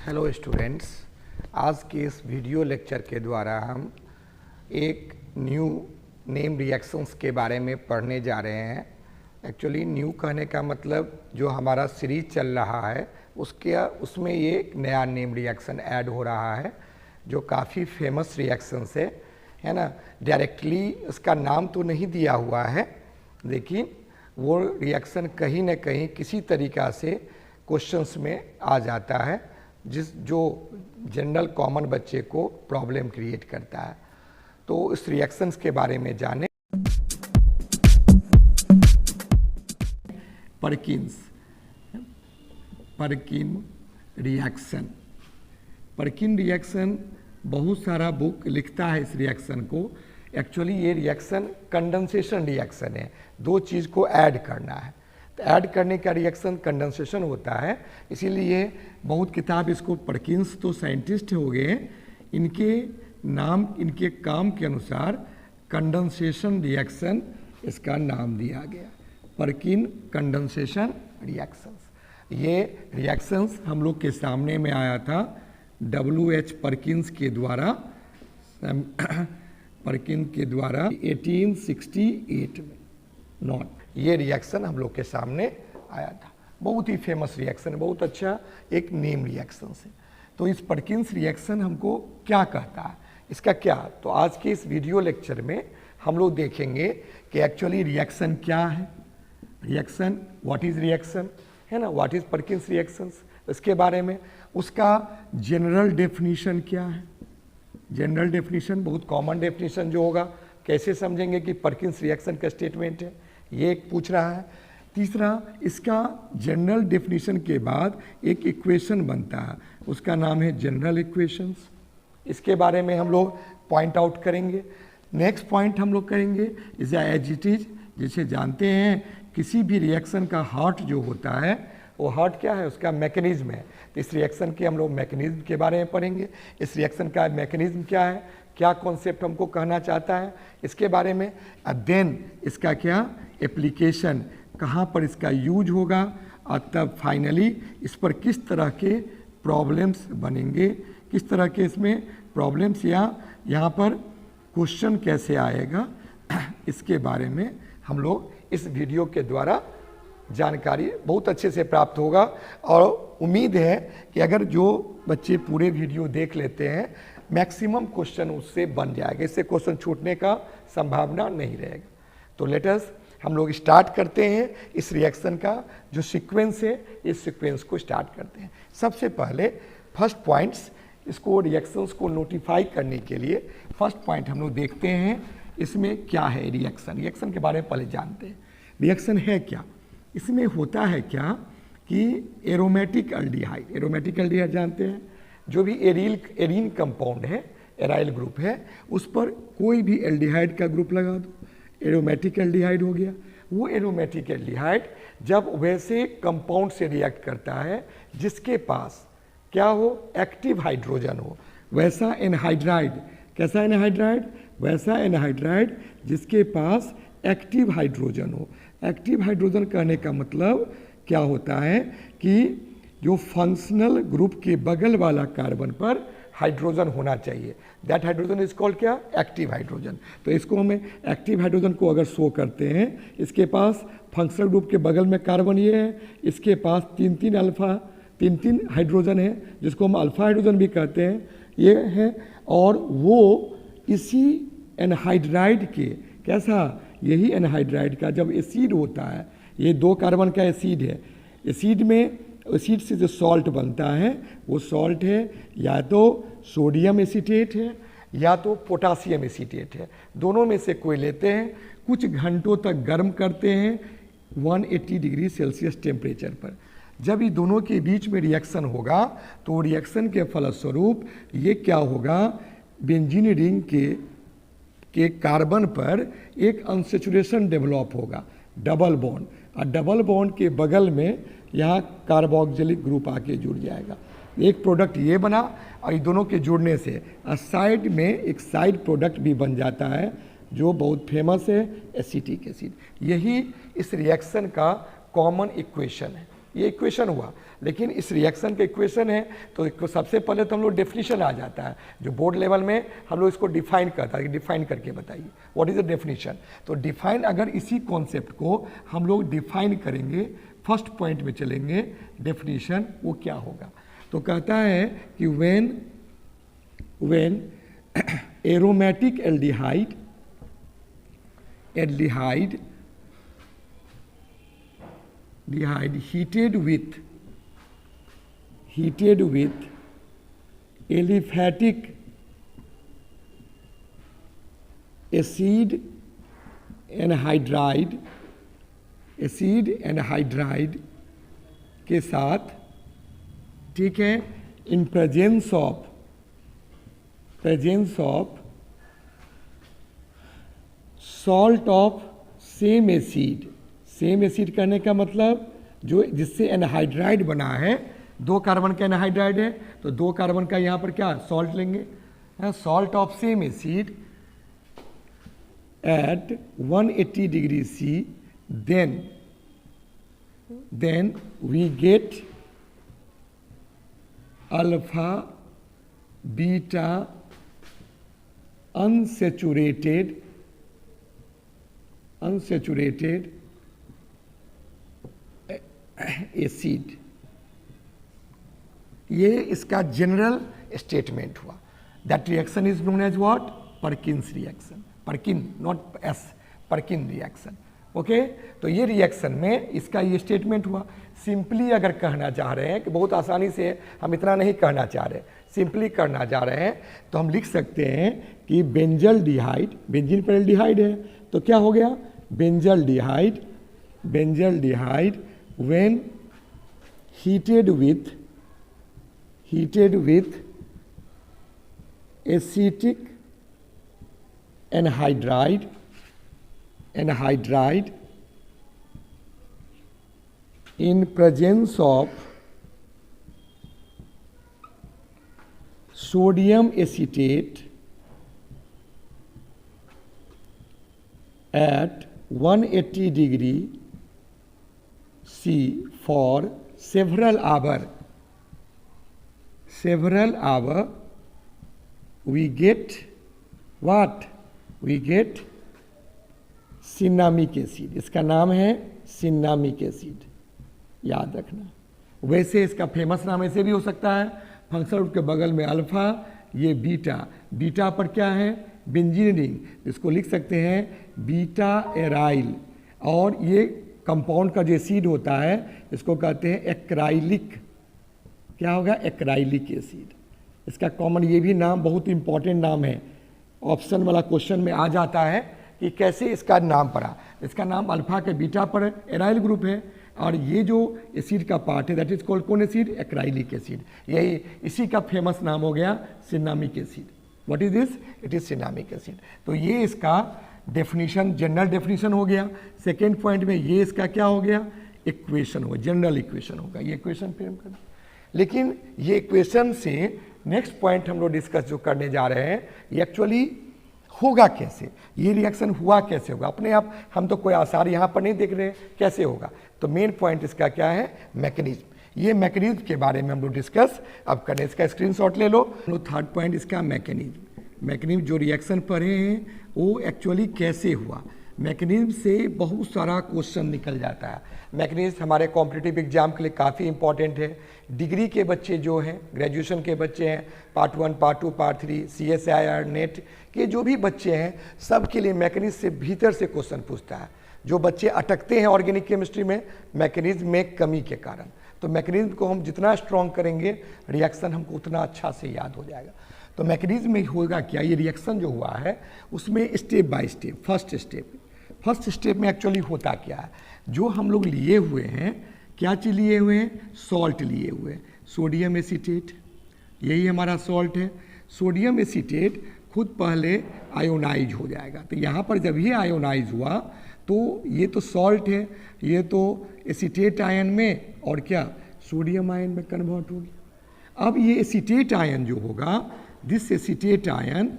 Hello students, आज के इस वीडियो लेक्चर के द्वारा हम एक न्यू नेम रिएक्शंस के बारे में पढ़ने जा रहे हैं। एक्चुअली न्यू कहने का मतलब जो हमारा सीरीज चल रहा है उसमें ये एक नया नेम रिएक्शन ऐड हो रहा है जो काफ़ी फेमस रिएक्शंस है ना। डायरेक्टली उसका नाम तो नहीं दिया हुआ है, लेकिन वो रिएक्शन कहीं न कहीं किसी तरीक़ा से क्वेश्चंस में आ जाता है जो जनरल कॉमन बच्चे को प्रॉब्लम क्रिएट करता है। तो इस रिएक्शंस के बारे में जाने। परकिन रिएक्शन बहुत सारा बुक लिखता है इस रिएक्शन को। एक्चुअली ये रिएक्शन कंडेंसेशन रिएक्शन है, दो चीज़ को ऐड करना है तो ऐड करने का रिएक्शन कंडेंसेशन होता है। इसीलिए बहुत किताब इसको परकिन्स तो साइंटिस्ट हो गए, इनके नाम इनके काम के अनुसार कंडेंसेशन रिएक्शन इसका नाम दिया गया, परकिन कंडेंसेशन रिएक्शंस। ये रिएक्शंस हम लोग के सामने में आया था W.H. परकिन्स के द्वारा 1868 में नॉट ये रिएक्शन हम लोग के सामने आया था। बहुत ही फेमस रिएक्शन, बहुत अच्छा एक नेम रिएक्शन है। तो इस परकिन्स रिएक्शन हमको क्या कहता है, इसका क्या, तो आज के इस वीडियो लेक्चर में हम लोग देखेंगे कि एक्चुअली रिएक्शन क्या है, रिएक्शन व्हाट इज रिएक्शन है ना, व्हाट इज परकिन्स रिएक्शंस, इसके बारे में। उसका जनरल डेफिनेशन क्या है, जनरल डेफिनेशन बहुत कॉमन डेफिनेशन जो होगा, कैसे समझेंगे कि परकिन्स रिएक्शन का स्टेटमेंट है, ये एक पूछ रहा है। तीसरा, इसका जनरल डेफिनेशन के बाद एक इक्वेशन बनता है, उसका नाम है जनरल इक्वेशंस। इसके बारे में हम लोग पॉइंट आउट करेंगे। नेक्स्ट पॉइंट हम लोग करेंगे इज एज इट इज। जैसे जानते हैं किसी भी रिएक्शन का हार्ट जो होता है वो हार्ट क्या है, उसका मैकेनिज्म है। तो इस रिएक्शन के हम लोग मैकेनिज्म के बारे में पढ़ेंगे। इस रिएक्शन का मैकेनिज्म क्या है, क्या कॉन्सेप्ट हमको कहना चाहता है, इसके बारे में। देन इसका क्या एप्लीकेशन, कहाँ पर इसका यूज होगा, और तब फाइनली इस पर किस तरह के प्रॉब्लम्स बनेंगे, किस तरह के इसमें प्रॉब्लम्स या यहाँ पर क्वेश्चन कैसे आएगा, इसके बारे में हम लोग इस वीडियो के द्वारा जानकारी बहुत अच्छे से प्राप्त होगा। और उम्मीद है कि अगर जो बच्चे पूरे वीडियो देख लेते हैं मैक्सिमम क्वेश्चन उससे बन जाएगा, इससे क्वेश्चन छूटने का संभावना नहीं रहेगा। तो लेट अस हम लोग स्टार्ट करते हैं इस रिएक्शन का जो सीक्वेंस है, इस सीक्वेंस को स्टार्ट करते हैं। सबसे पहले फर्स्ट पॉइंट्स, इसको रिएक्शंस को नोटिफाई करने के लिए फर्स्ट पॉइंट हम लोग देखते हैं इसमें क्या है। रिएक्शन के बारे में पहले जानते हैं, रिएक्शन है क्या। इसमें होता है क्या कि एरोमेटिक एल्डिहाइड जानते हैं, जो भी एरीन कंपाउंड है, एराइल ग्रुप है, उस पर कोई भी एल्डिहाइड का ग्रुप लगा दो, एरोमेटिक एल्डिहाइड हो गया। वो एरोमेटिक एल्डिहाइड जब वैसे कंपाउंड से रिएक्ट करता है जिसके पास क्या हो, एक्टिव हाइड्रोजन हो, वैसा एनहाइड्राइड, कैसा एनहाइड्राइड, वैसा एनहाइड्राइड जिसके पास एक्टिव हाइड्रोजन हो। एक्टिव हाइड्रोजन कहने का मतलब क्या होता है कि जो फंक्शनल ग्रुप के बगल वाला कार्बन पर हाइड्रोजन होना चाहिए, दैट हाइड्रोजन इज कॉल्ड क्या, एक्टिव हाइड्रोजन। तो इसको हमें एक्टिव हाइड्रोजन को अगर शो करते हैं, इसके पास फंक्शनल ग्रुप के बगल में कार्बन ये है, इसके पास तीन हाइड्रोजन है जिसको हम अल्फा हाइड्रोजन भी कहते हैं, ये है। और वो इसी एनहाइड्राइड के कैसा, यही एनहाइड्राइड का जब एसिड होता है, ये दो कार्बन का एसिड है, एसिड से जो सॉल्ट बनता है वो सॉल्ट है या तो सोडियम एसीटेट है या तो पोटासियम एसीटेट है, दोनों में से कोई लेते हैं, कुछ घंटों तक गर्म करते हैं 180 डिग्री सेल्सियस टेम्परेचर पर। जब ये दोनों के बीच में रिएक्शन होगा तो रिएक्शन के फलस्वरूप ये क्या होगा, बेंजीन रिंग के कार्बन पर एक अनसेचुरेशन डेवलप होगा, डबल बॉन्ड, और डबल बॉन्ड के बगल में यहाँ कार्बोक्सिलिक ग्रुप आके जुड़ जाएगा। एक प्रोडक्ट ये बना, और ये दोनों के जुड़ने से साइड में एक साइड प्रोडक्ट भी बन जाता है जो बहुत फेमस है, एसिटिक एसिड। यही इस रिएक्शन का कॉमन इक्वेशन है। ये इक्वेशन हुआ। लेकिन इस रिएक्शन का इक्वेशन है तो सबसे पहले तो हम लोग डेफिनेशन आ जाता है, जो बोर्ड लेवल में हम लोग इसको डिफाइन करता है कि डिफाइन करके बताइए व्हाट इज द डेफिनेशन। तो डिफाइन, अगर इसी कॉन्सेप्ट को हम लोग डिफाइन करेंगे, फर्स्ट पॉइंट में चलेंगे, डेफिनेशन वो क्या होगा। तो कहता है कि when aromatic aldehyde heated with aliphatic acid anhydride के साथ, ठीक है, in presence of salt of same acid कहने का मतलब जो जिससे एनहाइड्राइड बना है, 2 कार्बन का एनहाइड्राइड है तो 2 कार्बन का यहाँ पर क्या सॉल्ट लेंगे, salt of same acid at 180 degree C, then we get alpha beta unsaturated acid. ये इसका जनरल स्टेटमेंट हुआ। That reaction is known as what, Perkins reaction, Perkin not S, Perkin reaction. Okay, तो ये reaction में इसका ये statement हुआ। Simply अगर कहना चाह रहे हैं कि बहुत आसानी से हम इतना नहीं कहना चाह रहे, सिंपली करना चाह रहे हैं तो हम लिख सकते हैं कि बेंजल्डिहाइड, बेंजीन पर एल्डिहाइड है तो क्या हो गया, benzaldehyde when heated with acetic anhydride in presence of sodium acetate at 180 degree C for several hours, we get what? We get cinnamic acid. इसका नाम है सिन्नामिक एसिड, याद रखना। वैसे इसका फेमस नाम ऐसे भी हो सकता है, फंक्शनल ग्रुप के बगल में अल्फा, ये बीटा पर क्या है, बेंजीन रिंग, इसको लिख सकते हैं बीटा एराइल। और ये कंपाउंड का जो एसिड होता है इसको कहते हैं एक्राइलिक, क्या होगा, एक्राइलिक एसिड। इसका कॉमन ये भी नाम बहुत इंपॉर्टेंट नाम है, ऑप्शन वाला क्वेश्चन में आ जाता है कि कैसे इसका नाम पड़ा। इसका नाम अल्फा के बीटा पर एराइल ग्रुप है, और ये जो एसिड का पार्ट है दैट इज कॉल्ड कौन एसिड, एक्राइलिक एसिड। यही इसी का फेमस नाम हो गया cinnamic acid. What is this, it is cinnamic acid. तो ये इसका डेफिनेशन, जनरल डेफिनेशन हो गया। सेकेंड पॉइंट में ये इसका क्या हो गया, इक्वेशन होगा, जनरल इक्वेशन होगा, ये इक्वेशन फिर हम करें। लेकिन ये इक्वेशन से नेक्स्ट पॉइंट हम लोग डिस्कस जो करने जा रहे हैं, ये एक्चुअली होगा कैसे, ये रिएक्शन हुआ कैसे होगा, अपने आप हम तो कोई आसार यहाँ पर नहीं देख रहे हैं, कैसे होगा। तो मेन पॉइंट इसका क्या है, मैकेनिज्म। ये मैकेनिज्म के बारे में हम लोग डिस्कस अब करें, इसका स्क्रीनशॉट ले लो। थर्ड पॉइंट इसका मैकेनिज्म जो रिएक्शन पढ़े हैं वो एक्चुअली कैसे हुआ। मैकेनिज्म से बहुत सारा क्वेश्चन निकल जाता है। मैकेनिज्म हमारे कॉम्पिटिटिव एग्जाम के लिए काफ़ी इंपॉर्टेंट है। डिग्री के बच्चे जो हैं, ग्रेजुएशन के बच्चे हैं, part 1, part 2, part 3, CSIR, net के जो भी बच्चे हैं, सब के लिए मैकेनिज्म से भीतर से क्वेश्चन पूछता है। जो बच्चे अटकते हैं ऑर्गेनिक केमिस्ट्री में मैकेनिज्म में कमी के कारण, तो मैकेनिज्म को हम जितना स्ट्रॉन्ग करेंगे रिएक्शन हमको उतना अच्छा से याद हो जाएगा। तो मैकेनिज्म में होगा क्या, ये रिएक्शन जो हुआ है उसमें step by step, first step में एक्चुअली होता क्या है, जो हम लोग लिए हुए हैं, क्या चीज़ लिए हुए हैं, सॉल्ट लिए हुए हैं, सोडियम एसीटेट, यही हमारा सॉल्ट है। सोडियम एसीटेट खुद पहले आयोनाइज हो जाएगा, तो यहाँ पर जब ये आयोनाइज हुआ तो ये तो सॉल्ट है, ये तो एसीटेट आयन में और क्या सोडियम आयन में कन्वर्ट हो गया। अब ये एसीटेट आयन जो होगा, दिस एसीटेट आयन,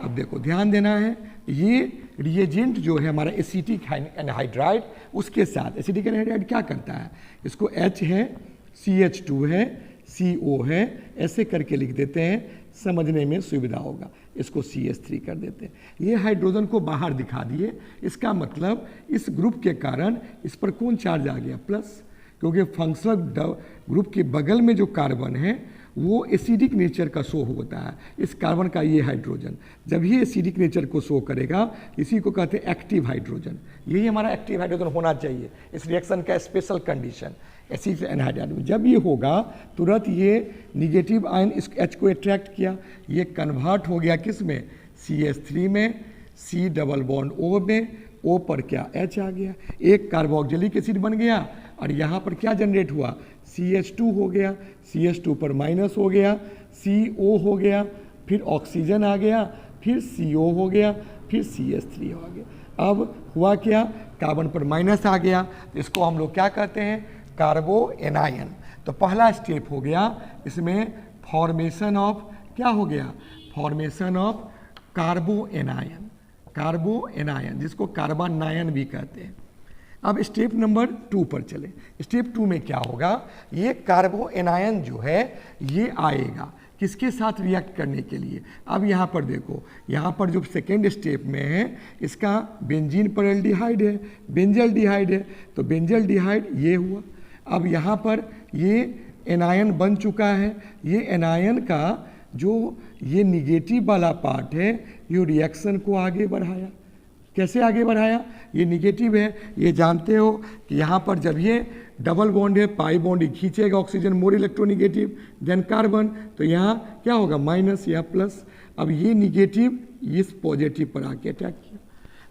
अब देखो ध्यान देना है, ये रिएजेंट जो है हमारा एसिटिक एनहाइड्राइड, उसके साथ एसिटिक एनहाइड्राइड क्या करता है, इसको H है, CH2 है, CO है, ऐसे करके लिख देते हैं, समझने में सुविधा होगा। इसको CH3 कर देते हैं। ये हाइड्रोजन को बाहर दिखा दिए, इसका मतलब इस ग्रुप के कारण इस पर कौन चार्ज आ गया, प्लस, क्योंकि फंक्शनल ग्रुप के बगल में जो कार्बन है वो एसिडिक नेचर का शो होता है। इस कार्बन का ये हाइड्रोजन जब ये एसिडिक नेचर को शो करेगा, इसी को कहते हैं एक्टिव हाइड्रोजन। यही हमारा एक्टिव हाइड्रोजन होना चाहिए, इस रिएक्शन का स्पेशल कंडीशन। एसिड एनहाइड्राइड में जब ये होगा, तुरंत ये निगेटिव आयन इस H को अट्रैक्ट किया, ये कन्वर्ट हो गया किस में, CH3 में, C डबल बॉन्ड O में, O पर क्या H आ गया, एक कार्बोक्सिलिक एसिड बन गया, और यहाँ पर क्या जनरेट हुआ, CH2 हो गया, CH2 पर माइनस हो गया, CO हो गया, फिर ऑक्सीजन आ गया, फिर CO हो गया, फिर CH3 हो गया। अब हुआ क्या, कार्बन पर माइनस आ गया, तो इसको हम लोग क्या कहते हैं, कार्बो एनायन। तो पहला स्टेप हो गया इसमें फॉर्मेशन ऑफ, क्या हो गया, फॉर्मेशन ऑफ कार्बो एनायन, कार्बो एनायन जिसको कार्बनायन भी कहते हैं। अब स्टेप नंबर 2 पर चले। स्टेप 2 में क्या होगा, ये कार्बो एनायन जो है ये आएगा किसके साथ रिएक्ट करने के लिए। अब यहाँ पर देखो, यहाँ पर जो सेकेंड स्टेप में है इसका बेंजीन पर एल्डिहाइड है, बेंजल्डिहाइड है, तो बेंजल्डिहाइड ये हुआ। अब यहाँ पर ये एनायन बन चुका है, ये एनायन का जो ये निगेटिव वाला पार्ट है, ये रिएक्शन को आगे बढ़ाया। कैसे आगे बढ़ाया, ये निगेटिव है, ये जानते हो कि यहाँ पर जब ये डबल बॉन्ड है, पाई बॉन्ड खींचेगा oxygen, more electronegative than carbon, तो यहाँ क्या होगा, माइनस या प्लस। अब ये निगेटिव इस पॉजिटिव पर आके अटैक किया,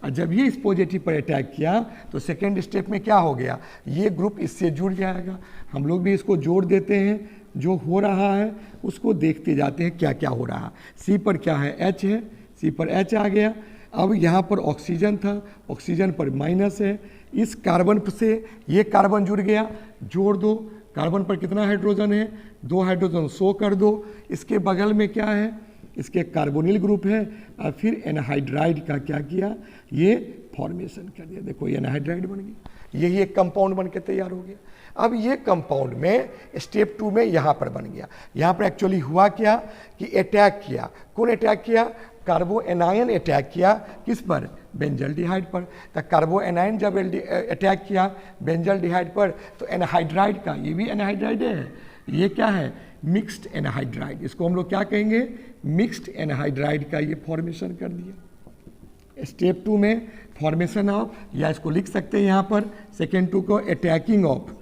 और जब ये इस पॉजिटिव पर अटैक किया तो सेकेंड स्टेप में क्या हो गया, ये ग्रुप इससे जुड़ जाएगा। हम लोग भी इसको जोड़ देते हैं, जो हो रहा है उसको देखते जाते हैं क्या क्या हो रहा है। सी पर क्या है, H है, सी पर H आ गया। अब यहाँ पर ऑक्सीजन था, ऑक्सीजन पर माइनस है, इस कार्बन से ये कार्बन जुड़ गया, जोड़ दो, कार्बन पर कितना हाइड्रोजन है, 2 हाइड्रोजन शो कर दो। इसके बगल में क्या है, इसके कार्बोनिल ग्रुप है, और फिर एनहाइड्राइड का क्या किया, ये फॉर्मेशन कर दिया। देखो ये एनहाइड्राइड बन गया, यही एक कंपाउंड बन के तैयार हो गया। अब ये कंपाउंड में स्टेप 2 में यहाँ पर बन गया। यहाँ पर एक्चुअली हुआ क्या कि अटैक किया, कौन अटैक किया, कार्बो एनायन अटैक किया, किस पर, बेंजल्डिहाइड पर। तो कार्बो एनायन जब अटैक किया बेंजल्डिहाइड पर, तो एनहाइड्राइड का, ये भी एनहाइड्राइड है, ये क्या है, मिक्स्ड एनहाइड्राइड, इसको हम लोग क्या कहेंगे, मिक्स्ड एनहाइड्राइड का ये फॉर्मेशन कर दिया। स्टेप 2 में फॉर्मेशन ऑफ, या इसको लिख सकते हैं यहाँ पर सेकेंड 2 को अटैकिंग ऑफ,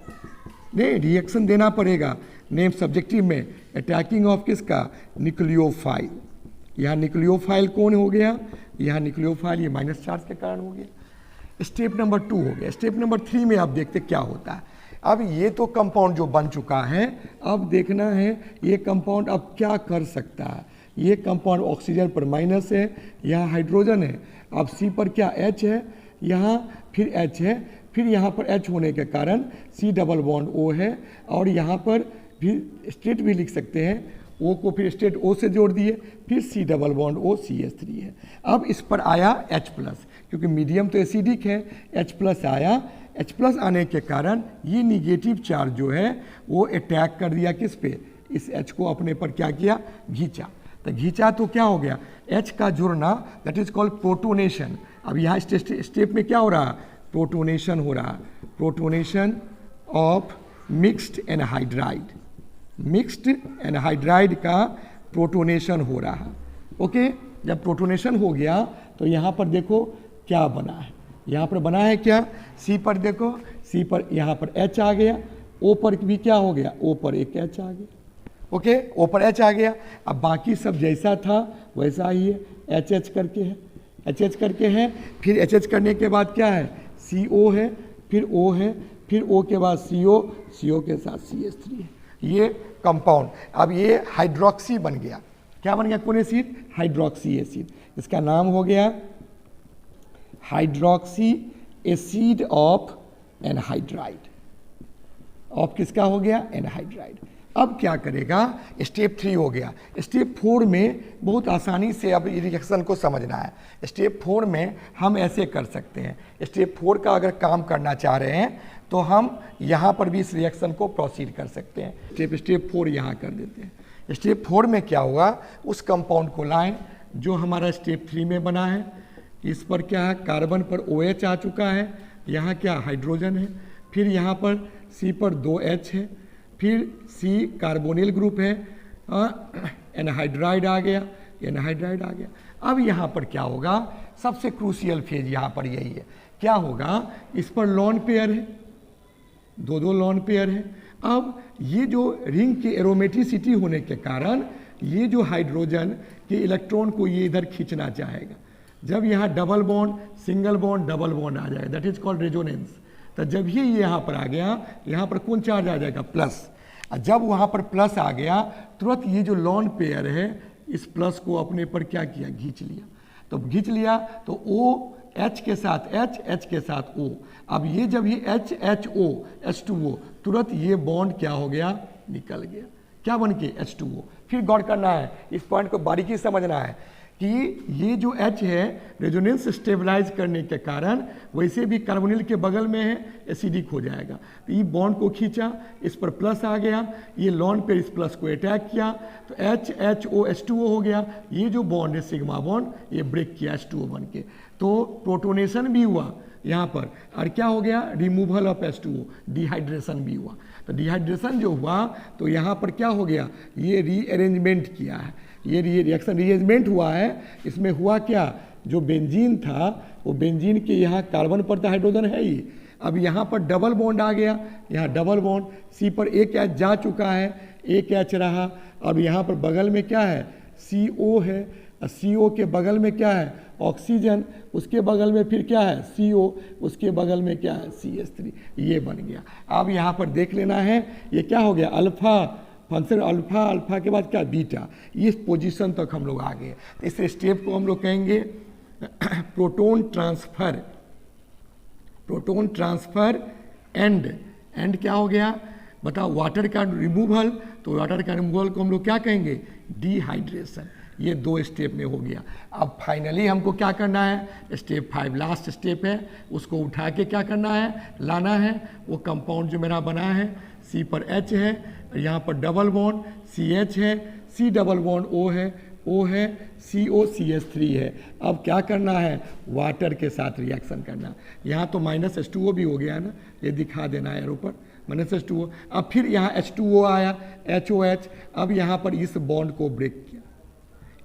नहीं रिएक्शन देना पड़ेगा नेम सब्जेक्टिव में, अटैकिंग ऑफ किसका, न्यूक्लियोफाइल। यहाँ न्यूक्लियोफाइल कौन हो गया, यहाँ न्यूक्लियोफाइल ये माइनस चार्ज के कारण हो गया। स्टेप नंबर 2 हो गया। स्टेप नंबर 3 में आप देखते क्या होता है। अब ये तो कंपाउंड जो बन चुका है, अब देखना है ये कंपाउंड अब क्या कर सकता है। ये कंपाउंड ऑक्सीजन पर माइनस है, यहाँ हाइड्रोजन है, अब सी पर क्या H है, यहाँ फिर H है, फिर यहाँ पर H होने के कारण C डबल बॉन्ड O है, और यहाँ पर भी स्टेट भी लिख सकते हैं, O को फिर स्टेट O से जोड़ दिए, फिर C double bond O CH3 है। अब इस पर आया H प्लस, क्योंकि मीडियम तो एसिडिक है, H प्लस आया। H प्लस आने के कारण ये निगेटिव चार्ज जो है वो अटैक कर दिया किस पे, इस H को अपने पर क्या किया, घींचा। तो घींचा तो क्या हो गया, H का जुड़ना, दैट इज कॉल्ड प्रोटोनेशन। अब यहाँ स्टेप में क्या हो रहा है, प्रोटोनेशन हो रहा है, protonation of mixed anhydride, mixed anhydride का प्रोटोनेशन हो रहा है। ओके, जब प्रोटोनेशन हो गया तो यहाँ पर देखो क्या बना है, यहाँ पर बना है क्या, सी पर देखो, सी पर यहाँ पर H आ गया, O पर भी क्या हो गया, O पर एक H आ गया। ओके, O पर H आ गया। अब बाकी सब जैसा था वैसा ही है, HH करके है, HH करके है, फिर HH करने के बाद क्या है, CO है, फिर O है, फिर O के बाद CO, CO के साथ CH3 है, ये कंपाउंड। अब ये हाइड्रोक्सी बन गया, क्या बन गया, कौन एसिड, हाइड्रोक्सी एसिड। इसका नाम हो गया hydroxy acid of anhydride, of किसका हो गया, एनहाइड्राइड। अब क्या करेगा, स्टेप 3 हो गया। स्टेप 4 में बहुत आसानी से अब रिएक्शन को समझना है। स्टेप 4 में हम ऐसे कर सकते हैं, स्टेप 4 का अगर काम करना चाह रहे हैं तो हम यहाँ पर भी इस रिएक्शन को प्रोसीड कर सकते हैं। स्टेप 4 यहाँ कर देते हैं। स्टेप 4 में क्या होगा, उस कंपाउंड को लाएं जो हमारा स्टेप 3 में बना है। इस पर क्या है, कार्बन पर OH आ चुका है, यहाँ क्या हाइड्रोजन है, फिर यहाँ पर C पर 2H है, फिर C कार्बोनिल ग्रुप है, एनहाइड्राइड आ गया, एनहाइड्राइड आ गया। अब यहाँ पर क्या होगा, सबसे क्रूशियल फेज यहाँ पर यही है, क्या होगा, इस पर लॉन पेयर है, दो लॉन पेयर है। अब ये जो रिंग की एरोमेटिसिटी होने के कारण ये जो हाइड्रोजन के इलेक्ट्रॉन को ये इधर खींचना चाहेगा। जब यहाँ double bond, single bond, double bond आ जाएगा, दैट इज कॉल्ड रेजोनेंस। तो जब ये यहाँ पर आ गया, यहाँ पर कौन चार्ज आ जाएगा, प्लस। और जब वहाँ पर प्लस आ गया, तुरंत ये जो लॉन पेयर है इस प्लस को अपने पर क्या किया, खींच लिया। तो खींच लिया तो O H के साथ H, H के साथ O। अब ये जब ये H H O H2O, तुरंत ये बॉन्ड क्या हो गया, निकल गया, क्या बन के, H2O। फिर गौर करना है, इस पॉइंट को बारीकी समझना है कि ये जो H है रेजोनेंस स्टेबलाइज करने के कारण वैसे भी कार्बोनिल के बगल में है, एसिडिक हो जाएगा। तो ये बॉन्ड को खींचा, इस पर प्लस आ गया, ये लॉन पे इस प्लस को अटैक किया तो H H O H2O हो गया। ये जो बॉन्ड है सिग्मा बॉन्ड, ये ब्रेक किया H2O बन के, तो प्रोटोनेशन भी हुआ यहाँ पर, और क्या हो गया, रिमूवल ऑफ H2O, डिहाइड्रेशन भी हुआ। तो डिहाइड्रेशन जो हुआ तो यहाँ पर क्या हो गया, ये रीअरेंजमेंट किया है, ये रिएक्शन रीअरेंजमेंट हुआ है। इसमें हुआ क्या, जो बेंजीन था वो बेंजीन के यहाँ कार्बन पर तो हाइड्रोजन है ही, अब यहाँ पर डबल बॉन्ड आ गया, यहाँ डबल बॉन्ड, C पर एक H जा चुका है, एक H रहा। अब यहाँ पर बगल में क्या है, CO है, CO के बगल में क्या है, ऑक्सीजन, उसके बगल में फिर क्या है, CO, उसके बगल में क्या है, CH3, ये बन गया। अब यहाँ पर देख लेना है, ये क्या हो गया, अल्फा फंक्शन, अल्फा, अल्फा के बाद क्या, बीटा, इस पोजीशन तक हम लोग आ गए। इस स्टेप को हम लोग कहेंगे proton transfer, proton transfer and क्या हो गया, बताओ, वाटर का रिमूवल, तो वाटर का रिमूवल को हम लोग क्या कहेंगे, डिहाइड्रेशन। ये 2 स्टेप में हो गया। अब फाइनली हमको क्या करना है, स्टेप 5 लास्ट स्टेप है, उसको उठा के क्या करना है, लाना है। वो कंपाउंड जो मेरा बना है, C पर H है, यहाँ पर डबल बॉन्ड CH है, C डबल बॉन्ड O है, O है, CO CH3 है। अब क्या करना है, वाटर के साथ रिएक्शन करना। यहाँ तो माइनस H2O भी हो गया ना, ये दिखा देना है एरो पर, माइनस H2O। अब फिर यहाँ H2O आया, HOH। अब यहाँ पर इस बॉन्ड को ब्रेक किया,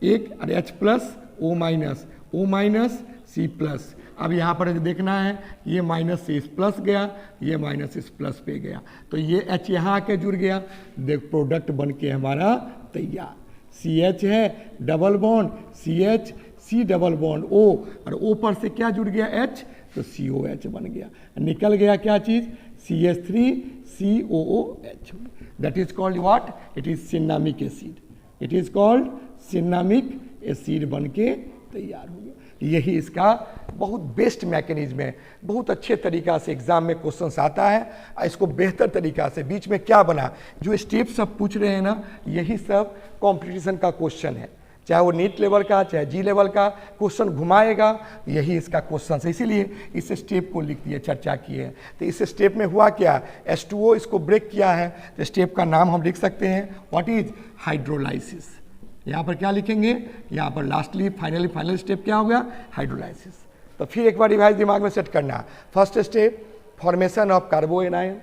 एक H plus O minus C plus. अब यहाँ पर देखना है, ये माइनस से इस प्लस गया, ये माइनस इस प्लस पे गया, तो ये H यहाँ आके जुड़ गया, देख प्रोडक्ट बन के हमारा तैयार। CH है, double bond CH, C double bond O, और O पर से क्या जुड़ गया, H, तो COH बन गया, निकल गया क्या चीज़, CH3 COOH। That is called what, it is cinnamic acid, it is called cinnamic acid बन के तैयार हो गया। यही इसका बहुत बेस्ट मैकेनिज्म है, बहुत अच्छे तरीका से एग्जाम में क्वेश्चंस आता है, इसको बेहतर तरीका से। बीच में क्या बना, जो स्टेप सब पूछ रहे हैं ना, यही सब कंपटीशन का क्वेश्चन है, चाहे वो नीट लेवल का, चाहे जी लेवल का, क्वेश्चन घुमाएगा, यही इसका क्वेश्चन है। इसीलिए इस स्टेप को लिख दिए, चर्चा की है। तो इस स्टेप में हुआ क्या, H2O इसको ब्रेक किया है, तो स्टेप का नाम हम लिख सकते हैं, व्हाट इज, हाइड्रोलाइसिस। यहाँ पर क्या लिखेंगे, यहाँ पर लास्टली फाइनल स्टेप क्या होगा, हाइड्रोलाइसिस। तो फिर एक बार रिवाइज दिमाग में सेट करना, first step formation of carbanion,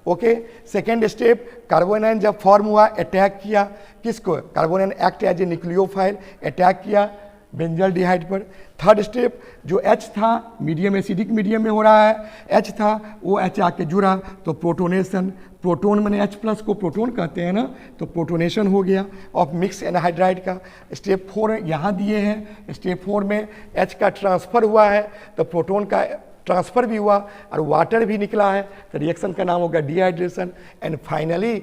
okay. Second step, carbanion जब फॉर्म हुआ, अटैक किया किसको, carbanion act as a nucleophile, attack किया बेंजल डिहाइड पर। थर्ड स्टेप, जो H था मीडियम, एसिडिक मीडियम में हो रहा है, H था वो H आके जुड़ा, तो प्रोटोनेशन, प्रोटोन मैंने H प्लस को प्रोटोन कहते हैं ना, तो प्रोटोनेशन हो गया ऑफ मिक्स एनहाइड्राइड का। स्टेप 4 यहाँ दिए हैं, स्टेप 4 में H का ट्रांसफर हुआ है, तो प्रोटोन का ट्रांसफर भी हुआ और वाटर भी निकला है, तो रिएक्शन का नाम होगा डिहाइड्रेशन। एंड फाइनली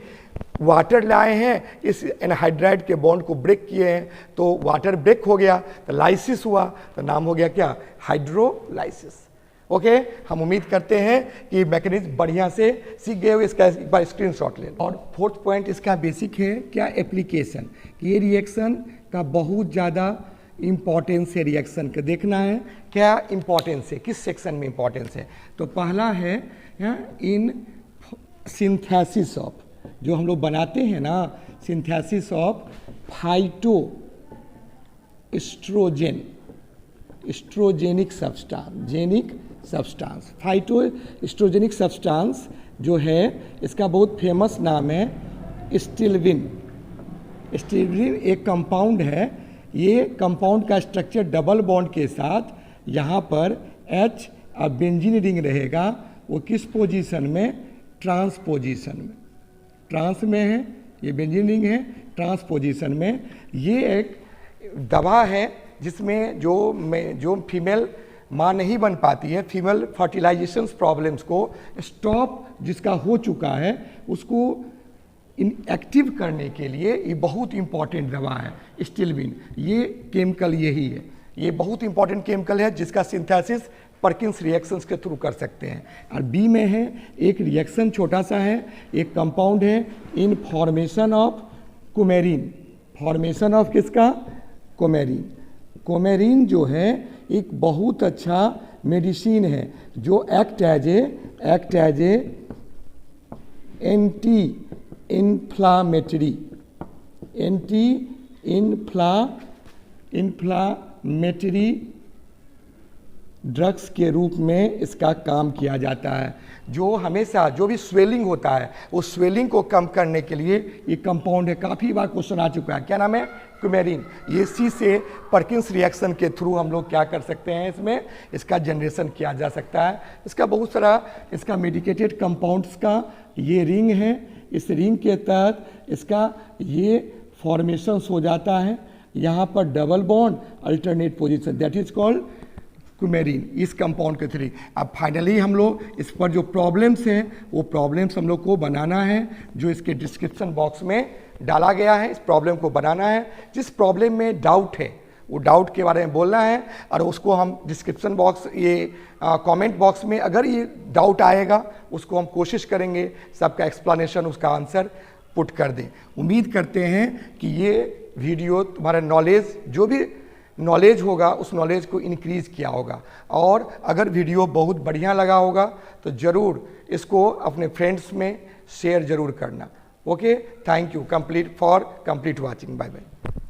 वाटर लाए हैं, इस एनहाइड्राइड के बॉन्ड को ब्रेक किए हैं, तो वाटर ब्रेक हो गया, तो लाइसिस हुआ, तो नाम हो गया क्या, हाइड्रोलाइसिस। ओके हम उम्मीद करते हैं कि मैकेनिज्म बढ़िया से सीख गए हो, इसका एक बार स्क्रीनशॉट ले लो। और फोर्थ पॉइंट इसका बेसिक है क्या, एप्लीकेशन। ये रिएक्शन का बहुत ज़्यादा इम्पॉर्टेंस है, रिएक्शन का देखना है क्या इम्पॉर्टेंस है, किस सेक्शन में इम्पॉर्टेंस है। तो पहला है इन सिंथेसिस ऑफ, जो हम लोग बनाते हैं ना, synthesis of phytoestrogen, estrogenic substance, genic substance, phytoestrogenic substance जो है इसका बहुत फेमस नाम है स्टिल्विन। स्टिल्विन एक कंपाउंड है, ये कंपाउंड का स्ट्रक्चर डबल बॉन्ड के साथ यहाँ पर H और बेंजीन रिंग रहेगा, वो किस पोजीशन में, ट्रांस पोजीशन में, ट्रांस में है, ये बेंजीन रिंग है ट्रांस पोजीशन में। ये एक दवा है जिसमें जो फीमेल माँ नहीं बन पाती है, फीमेल फर्टिलाइजेशन प्रॉब्लम्स को स्टॉप जिसका हो चुका है उसको एक्टिव करने के लिए ये बहुत इंपॉर्टेंट दवा है स्टिल्विन। ये केमिकल यही है, ये बहुत इंपॉर्टेंट केमिकल है जिसका सिंथेसिस परकिंस रिएक्शंस के थ्रू कर सकते हैं। और बी में है एक रिएक्शन छोटा सा है, एक कंपाउंड है in formation of coumarin. Formation of किसका, कुमेरिन। कुमेरिन जो है एक बहुत अच्छा मेडिसिन है जो act as a anti inflammatory drugs के रूप में इसका काम किया जाता है। जो हमेशा जो भी स्वेलिंग होता है उस स्वेलिंग को कम करने के लिए ये कंपाउंड है, काफ़ी बार क्वेश्चन आ चुका है, क्या नाम है, कुमेरिन। ये सी से परकिंस रिएक्शन के थ्रू हम लोग क्या कर सकते हैं, इसमें इसका जनरेशन किया जा सकता है। इसका बहुत सारा इसका मेडिकेटेड कंपाउंड्स का ये रिंग है, इस रिंग के तहत इसका ये फॉर्मेशंस हो जाता है, यहाँ पर double bond alternate position, that is called coumarin, इस कंपाउंड के थ्रू। अब फाइनली हम लोग इस पर जो प्रॉब्लम्स हैं वो प्रॉब्लम्स हम लोग को बनाना है, जो इसके डिस्क्रिप्शन बॉक्स में डाला गया है, इस प्रॉब्लम को बनाना है। जिस प्रॉब्लम में डाउट है वो डाउट के बारे में बोलना है और उसको हम डिस्क्रिप्शन बॉक्स, ये कमेंट बॉक्स में अगर ये डाउट आएगा उसको हम कोशिश करेंगे सबका एक्सप्लेनेशन, उसका आंसर पुट कर दें। उम्मीद करते हैं कि ये वीडियो तुम्हारा नॉलेज, जो भी नॉलेज होगा उस नॉलेज को इंक्रीज़ किया होगा। और अगर वीडियो बहुत बढ़िया लगा होगा तो ज़रूर इसको अपने फ्रेंड्स में शेयर ज़रूर करना। Okay, thank you complete watching, bye bye.